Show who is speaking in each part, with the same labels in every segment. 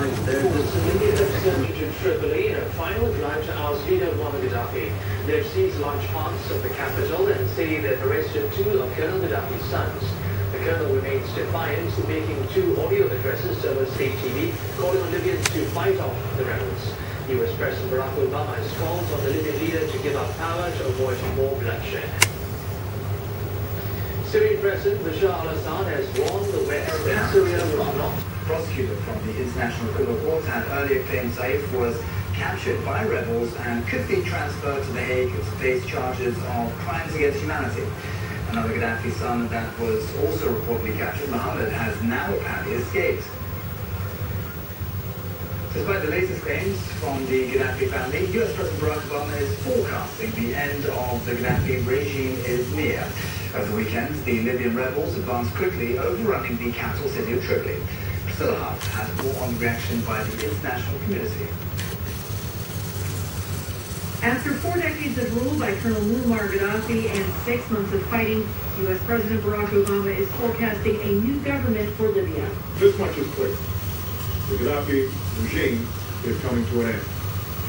Speaker 1: There's a civilian surge to Tripoli in a final drive to oust leader Muammar Gaddafi. They've seized large parts of the capital and say they've arrested two of Colonel Gaddafi's sons. The colonel remains defiant, making two audio addresses over state TV, calling on Libyans to fight off the rebels. US President Barack Obama has called on the Libyan leader to give up power to avoid more bloodshed. Syrian President Bashar al-Assad has warned the West that Syria was not.
Speaker 2: Prosecutor from the International Criminal Court had earlier claimed Saif was captured by rebels and could be transferred to The Hague to face charges of crimes against humanity. Another Gaddafi son that was also reportedly captured, Mohammed, has now apparently escaped. Despite the latest claims from the Gaddafi family, US President Barack Obama is forecasting the end of the Gaddafi regime is near. Over the weekend, the Libyan rebels advanced quickly, overrunning the capital city of Tripoli. Priscilla Huff has more on the reaction by the international community.
Speaker 3: After 4 decades of rule by Colonel Muammar Gaddafi and 6 months of fighting, U.S. President Barack Obama is forecasting a new government for Libya.
Speaker 4: This much is clear. The Gaddafi regime is coming to an end,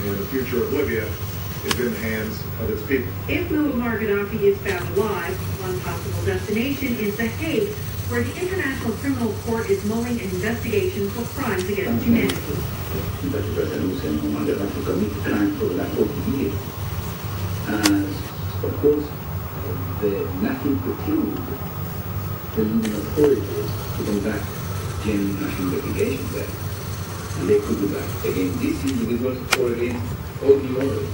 Speaker 4: and the future of Libya is in the hands of its people.
Speaker 3: If Muammar Gaddafi is found alive, one possible destination is The Hague, where the International Criminal Court is mulling an investigation for crimes against humanity.
Speaker 5: Of course, nothing precludes the Libyan authorities to conduct genuine national investigation there. And they could do that against these individuals or against all the others.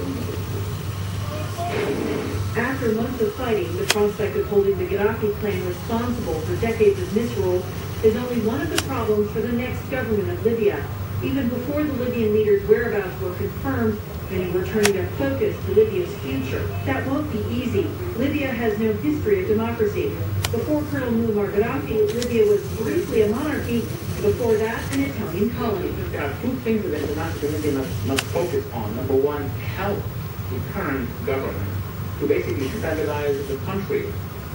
Speaker 3: After months of fighting, the prospect of holding the Gaddafi clan responsible for decades of misrule is only one of the problems for the next government of Libya. Even before the Libyan leaders' whereabouts were confirmed, many were turning their focus to Libya's future. That won't be easy. Libya has no history of democracy. Before Colonel Muammar Gaddafi, Libya was briefly a monarchy. Before that, an Italian colony.
Speaker 6: There are two things that international community must focus on. Number one, help the current government to basically stabilize the country.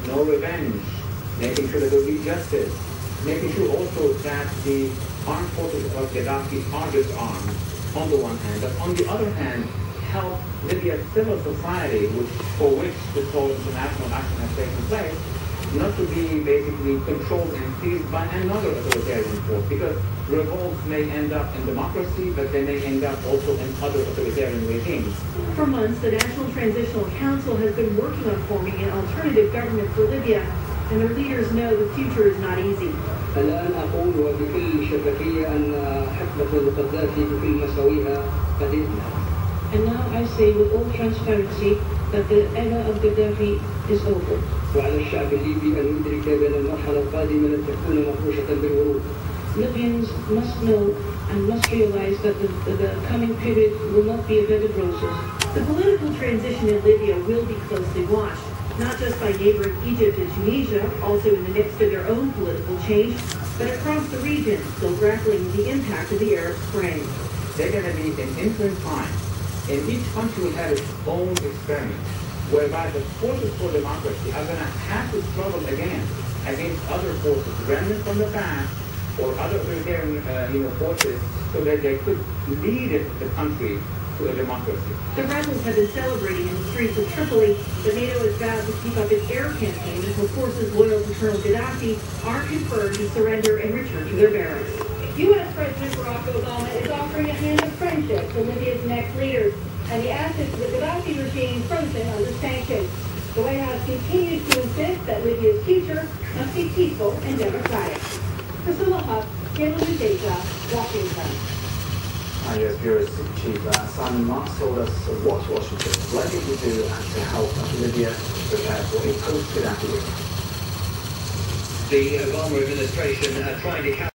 Speaker 6: No revenge, making sure that there will be justice, making sure also that the armed forces of Gaddafi are disarmed on the one hand, but on the other hand, help Libya's civil society, for which this whole international action has taken place, not to be basically controlled and seized by another authoritarian force, because revolts may end up in democracy, but they may end up also in other authoritarian regimes.
Speaker 3: For months, the National Transitional Council has been working on forming an alternative government for Libya, and their leaders know the future is not easy.
Speaker 7: الآن أقول وبكل شفافية أن حقبة القذافي بكل مساويها قد انتهت.
Speaker 3: And now I say with all transparency that the era of Gaddafi is over.
Speaker 7: وعلى الشعب الليبي أن يدرك بأن المرحلة القادمة لن تكون مفروشة بالورود.
Speaker 3: Libyans must know and must realize that the coming period will not be a bed of roses. The political transition in Libya will be closely watched, not just by neighboring Egypt and Tunisia, also in the midst of their own political change, but across the region, still grappling with the impact of the Arab Spring.
Speaker 6: They're going to be in interim time, and each country will have its own experiment, whereby the forces for democracy are going to have to struggle again against other forces, remnants from the past, or other authoritarian forces, so that they could lead the country to a democracy.
Speaker 3: The rebels have been celebrating in the streets of Tripoli, but NATO has vowed to keep up its air campaign until forces loyal to Colonel Gaddafi are confirmed to surrender and return to their barracks.
Speaker 8: U.S. President Barack Obama is offering a hand of friendship to Libya's next leaders, and he asked the Gaddafi regime frozen under sanctions. The White House continues to insist that Libya's future must be peaceful and democratic. Priscilla Huff, Cable News Asia, Washington.
Speaker 2: US Bureau Chief Simon Marks told us what Washington is likely to do to help Libya prepare for a post-Gaddafi.
Speaker 7: The Obama administration trying to